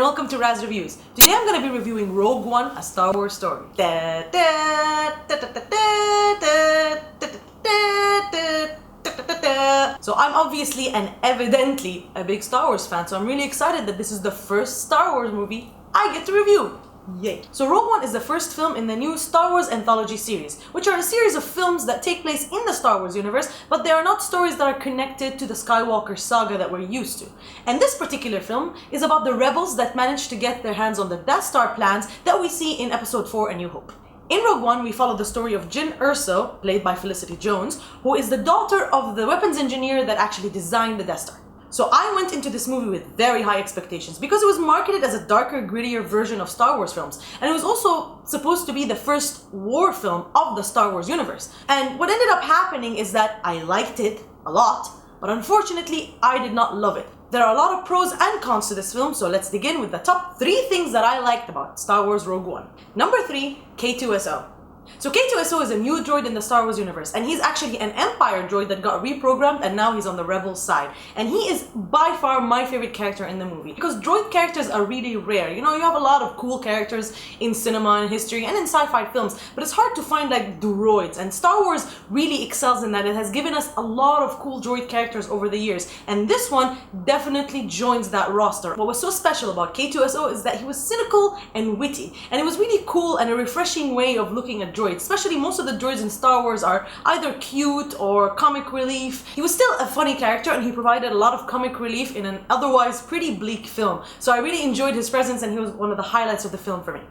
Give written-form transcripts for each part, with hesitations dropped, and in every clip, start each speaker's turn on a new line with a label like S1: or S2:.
S1: and welcome to Razz Reviews. Today I'm going to be reviewing Rogue One, a Star Wars story. So I'm obviously and evidently a big Star Wars fan, so I'm really excited that this is the first Star Wars movie I get to review. Yay! So Rogue One is the first film in the new Star Wars anthology series, which are a series of films that take place in the Star Wars universe, but they are not stories that are connected to the Skywalker saga that we're used to. And this particular film is about the rebels that managed to get their hands on the Death Star plans that we see in Episode 4 A New Hope. In Rogue One, we follow the story of Jyn Erso, played by Felicity Jones, who is the daughter of the weapons engineer that actually designed the Death Star. So I went into this movie with very high expectations because it was marketed as a darker, grittier version of Star Wars films. And it was also supposed to be the first war film of the Star Wars universe. And what ended up happening is that I liked it a lot, but unfortunately, I did not love it. There are a lot of pros and cons to this film, so let's begin with the top 3 things that I liked about Star Wars Rogue One. Number 3, K2SO. So K2SO is a new droid in the Star Wars universe, and he's actually an Empire droid that got reprogrammed and now he's on the Rebel side. And he is by far my favorite character in the movie, because droid characters are really rare. You know, you have a lot of cool characters in cinema and history and in sci-fi films, but it's hard to find like droids, and Star Wars really excels in that. It has given us a lot of cool droid characters over the years, and this one definitely joins that roster. What was so special about K2SO is that he was cynical and witty, and it was really cool and a refreshing way of looking at droids. Especially most of the droids in Star Wars are either cute or comic relief. He was still a funny character and he provided a lot of comic relief in an otherwise pretty bleak film. So I really enjoyed his presence and he was one of the highlights of the film for me.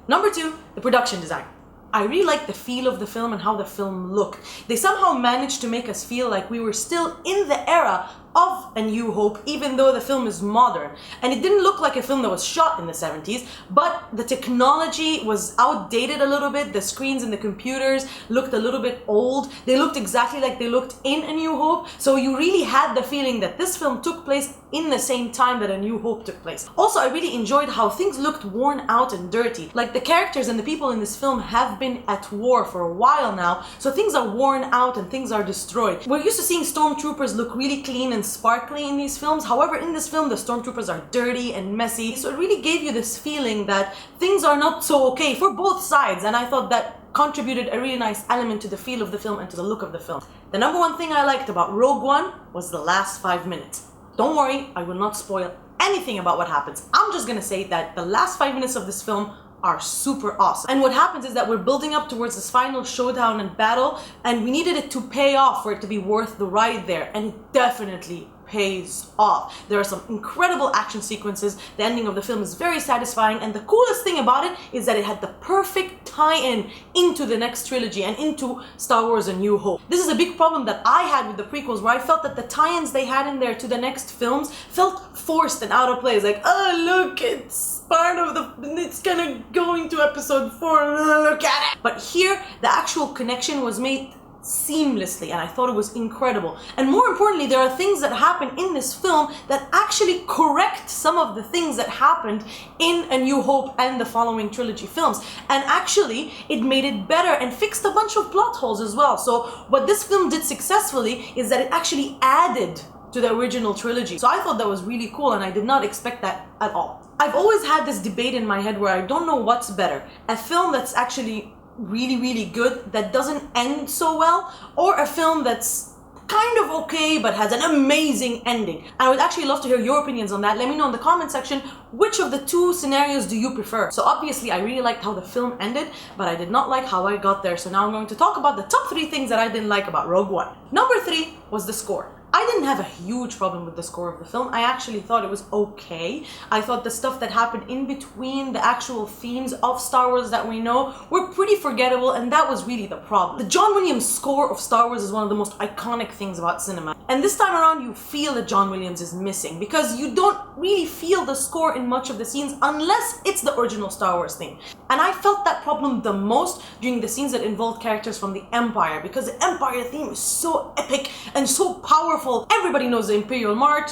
S1: Number 2, the production design. I really liked the feel of the film and how the film looked. They somehow managed to make us feel like we were still in the era of A New Hope, even though the film is modern. And it didn't look like a film that was shot in the 70s, but the technology was outdated a little bit. The screens and the computers looked a little bit old. They looked exactly like they looked in A New Hope. So you really had the feeling that this film took place in the same time that A New Hope took place. Also, I really enjoyed how things looked worn out and dirty. Like the characters and the people in this film have been at war for a while now, so things are worn out and things are destroyed. We're used to seeing stormtroopers look really clean and sparkly in these films. However, in this film, the stormtroopers are dirty and messy. So it really gave you this feeling that things are not so okay for both sides. And I thought that contributed a really nice element to the feel of the film and to the look of the film. The number 1 thing I liked about Rogue One was the last 5 minutes. Don't worry, I will not spoil anything about what happens. I'm just gonna say that the last 5 minutes of this film are super awesome. And what happens is that we're building up towards this final showdown and battle, and we needed it to pay off for it to be worth the ride there, and it definitely pays off. There are some incredible action sequences. The ending of the film is very satisfying, and the coolest thing about it is that it had the perfect tie-in into the next trilogy and into Star Wars A New Hope. This is a big problem that I had with the prequels, where I felt that the tie-ins they had in there to the next films felt forced and out of place. Like, oh look, it's part of it's gonna go into Episode 4, look at it! But here, the actual connection was made seamlessly, and I thought it was incredible. And more importantly, there are things that happen in this film that actually correct some of the things that happened in A New Hope and the following trilogy films. And actually, it made it better and fixed a bunch of plot holes as well. So what this film did successfully is that it actually added to the original trilogy. So I thought that was really cool, and I did not expect that at all. I've always had this debate in my head where I don't know what's better. A film that's actually really good that doesn't end so well, or a film that's kind of okay but has an amazing ending. I would actually love to hear your opinions on that. Let me know in the comment section, which of the 2 scenarios do you prefer? So obviously I really liked how the film ended, but I did not like how I got there. So now I'm going to talk about the top 3 things that I didn't like about Rogue One. Number 3 was the score. I didn't have a huge problem with the score of the film. I actually thought it was okay. I thought the stuff that happened in between the actual themes of Star Wars that we know were pretty forgettable, and that was really the problem. The John Williams score of Star Wars is one of the most iconic things about cinema. And this time around, you feel that John Williams is missing because you don't really feel the score in much of the scenes unless it's the original Star Wars theme. And I felt that problem the most during the scenes that involved characters from the Empire, because the Empire theme is so epic and so powerful. Everybody knows the Imperial March.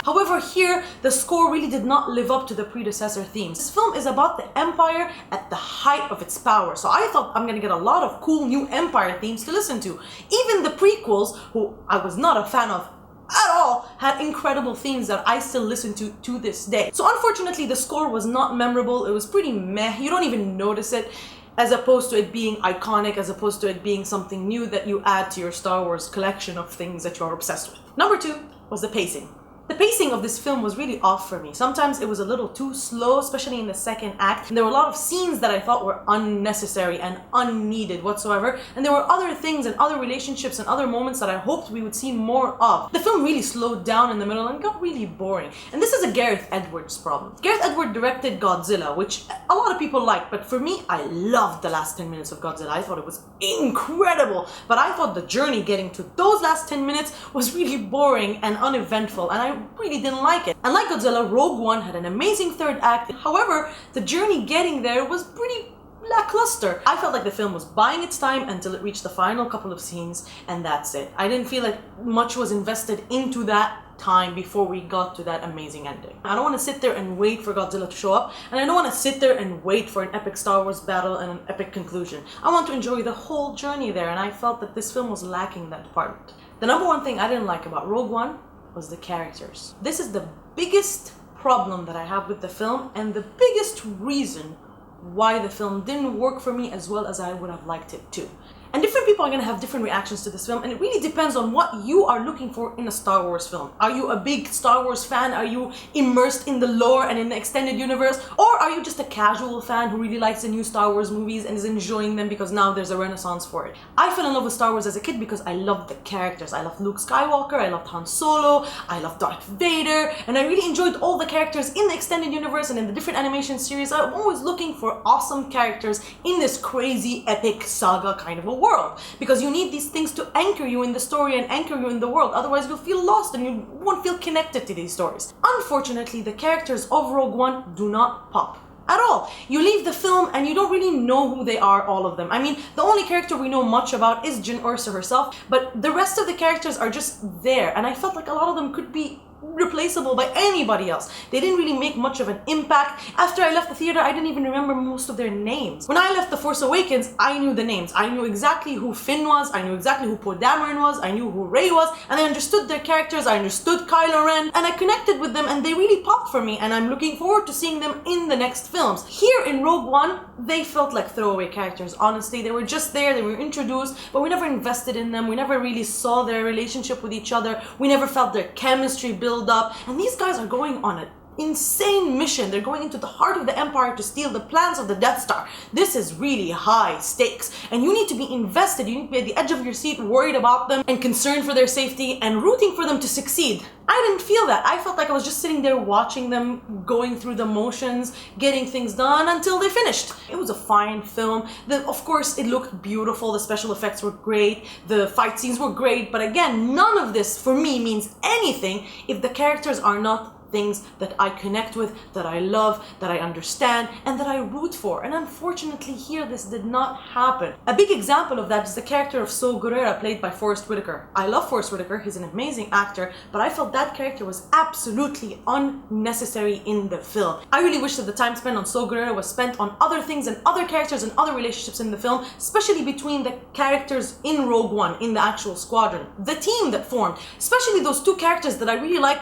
S1: However, here, the score really did not live up to the predecessor themes. This film is about the Empire at the height of its power. So I thought I'm gonna get a lot of cool new Empire themes to listen to. Even the prequels, who I was not a fan of at all, all had incredible themes that I still listen to this day. So unfortunately, the score was not memorable. It was pretty meh. You don't even notice it, as opposed to it being iconic, as opposed to it being something new that you add to your Star Wars collection of things that you're obsessed with. Number 2 was the pacing. The pacing of this film was really off for me. Sometimes it was a little too slow, especially in the second act. And there were a lot of scenes that I thought were unnecessary and unneeded whatsoever. And there were other things and other relationships and other moments that I hoped we would see more of. The film really slowed down in the middle and got really boring. And this is a Gareth Edwards problem. Gareth Edwards directed Godzilla, which a lot of people like, but for me, I loved the last 10 minutes of Godzilla. I thought it was incredible, but I thought the journey getting to those last 10 minutes was really boring and uneventful, and I really didn't like it. And like Godzilla, Rogue One had an amazing third act. However, the journey getting there was pretty lackluster. I felt like the film was buying its time until it reached the final couple of scenes, and that's it. I didn't feel like much was invested into that time before we got to that amazing ending. I don't want to sit there and wait for Godzilla to show up, and I don't want to sit there and wait for an epic Star Wars battle and an epic conclusion. I want to enjoy the whole journey there, and I felt that this film was lacking that part. The number one thing I didn't like about Rogue One was the characters. This is the biggest problem that I have with the film, and the biggest reason why the film didn't work for me as well as I would have liked it to. And different people are going to have different reactions to this film, and it really depends on what you are looking for in a Star Wars film. Are you a big Star Wars fan? Are you immersed in the lore and in the extended universe? Or are you just a casual fan who really likes the new Star Wars movies and is enjoying them because now there's a renaissance for it? I fell in love with Star Wars as a kid because I loved the characters. I loved Luke Skywalker, I loved Han Solo, I loved Darth Vader, and I really enjoyed all the characters in the extended universe and in the different animation series. I'm always looking for awesome characters in this crazy epic saga kind of a world, because you need these things to anchor you in the story and anchor you in the world. Otherwise you'll feel lost and you won't feel connected to these stories. Unfortunately, the characters of Rogue One do not pop at all. You leave the film and you don't really know who they are, all of them. I mean, the only character we know much about is Jyn Erso herself, but the rest of the characters are just there, and I felt like a lot of them could be replaceable by anybody else. They didn't really make much of an impact. After I left the theater, I didn't even remember most of their names. When I left The Force Awakens, I knew the names. I knew exactly who Finn was, I knew exactly who Poe Dameron was, I knew who Rey was, and I understood their characters, I understood Kylo Ren, and I connected with them, and they really popped for me, and I'm looking forward to seeing them in the next films. Here in Rogue One, they felt like throwaway characters, honestly. They were just there, they were introduced, but we never invested in them, we never really saw their relationship with each other, we never felt their chemistry build up, and these guys are going on an insane mission. They're going into the heart of the Empire to steal the plans of the Death Star. This is really high stakes, and you need to be invested. You need to be at the edge of your seat, worried about them and concerned for their safety and rooting for them to succeed. I didn't feel that. I felt like I was just sitting there watching them, going through the motions, getting things done until they finished. It was a fine film. Of course, it looked beautiful. The special effects were great. The fight scenes were great. But again, none of this for me means anything if the characters are not things that I connect with, that I love, that I understand, and that I root for. And unfortunately here, this did not happen. A big example of that is the character of Saw Gerrera, played by Forest Whitaker. I love Forest Whitaker, he's an amazing actor, but I felt that character was absolutely unnecessary in the film. I really wish that the time spent on Saw Gerrera was spent on other things and other characters and other relationships in the film, especially between the characters in Rogue One, in the actual squadron. The team that formed, especially those two characters that I really like,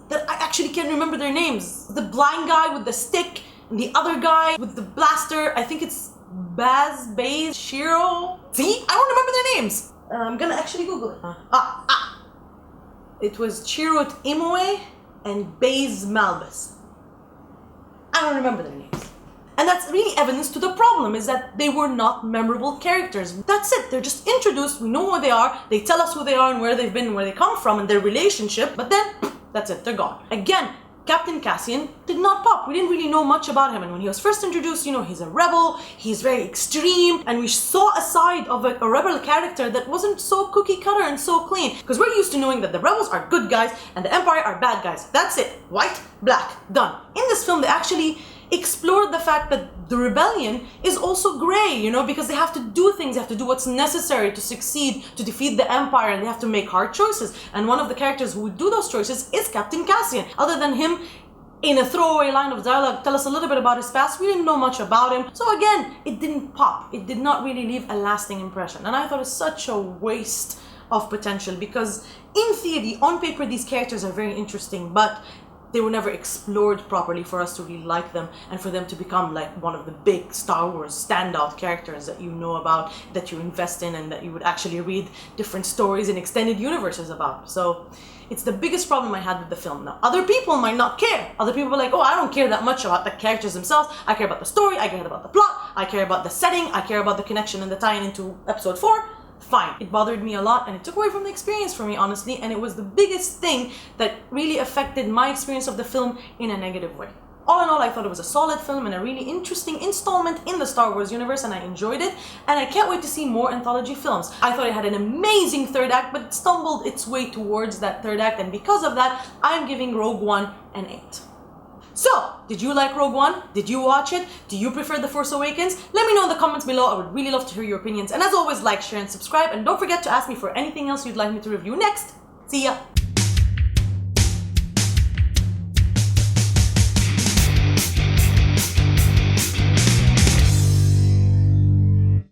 S1: that I actually can't remember their names. The blind guy with the stick, and the other guy with the blaster. I think it's Bashir. See? I don't remember their names. I'm gonna actually Google it. It was Chirrut Imoue and Baze Malbus. I don't remember their names. And that's really evidence to the problem, is that they were not memorable characters. That's it, they're just introduced, we know who they are, they tell us who they are and where they've been and where they come from and their relationship, but then that's it, they're gone. Again, Captain Cassian did not pop. We didn't really know much about him, and when he was first introduced, you know, he's a rebel, he's very extreme, and we saw a side of a rebel character that wasn't so cookie cutter and so clean, because we're used to knowing that the rebels are good guys and the Empire are bad guys. That's it. White, black, done. In this film, they actually explored the fact that the rebellion is also gray, you know, because they have to do things, they have to do what's necessary to succeed, to defeat the Empire, and they have to make hard choices. And one of the characters who would do those choices is Captain Cassian. Other than him, in a throwaway line of dialogue, tell us a little bit about his past. We didn't know much about him. So again, it didn't pop. It did not really leave a lasting impression. And I thought it's such a waste of potential, because in theory, on paper, these characters are very interesting, but they were never explored properly for us to really like them and for them to become like one of the big Star Wars standout characters that you know about, that you invest in, and that you would actually read different stories and extended universes about. So it's the biggest problem I had with the film. Now, other people might not care. Other people are like, oh, I don't care that much about the characters themselves. I care about the story, I care about the plot, I care about the setting, I care about the connection and the tie-in into episode 4. Fine. It bothered me a lot and it took away from the experience for me, honestly, and it was the biggest thing that really affected my experience of the film in a negative way. All in all, I thought it was a solid film and a really interesting installment in the Star Wars universe, and I enjoyed it, and I can't wait to see more anthology films. I thought it had an amazing third act, but it stumbled its way towards that third act, and because of that, I'm giving Rogue One an 8. So, did you like Rogue One? Did you watch it? Do you prefer The Force Awakens? Let me know in the comments below. I would really love to hear your opinions. And as always, like, share, and subscribe. And don't forget to ask me for anything else you'd like me to review next. See ya!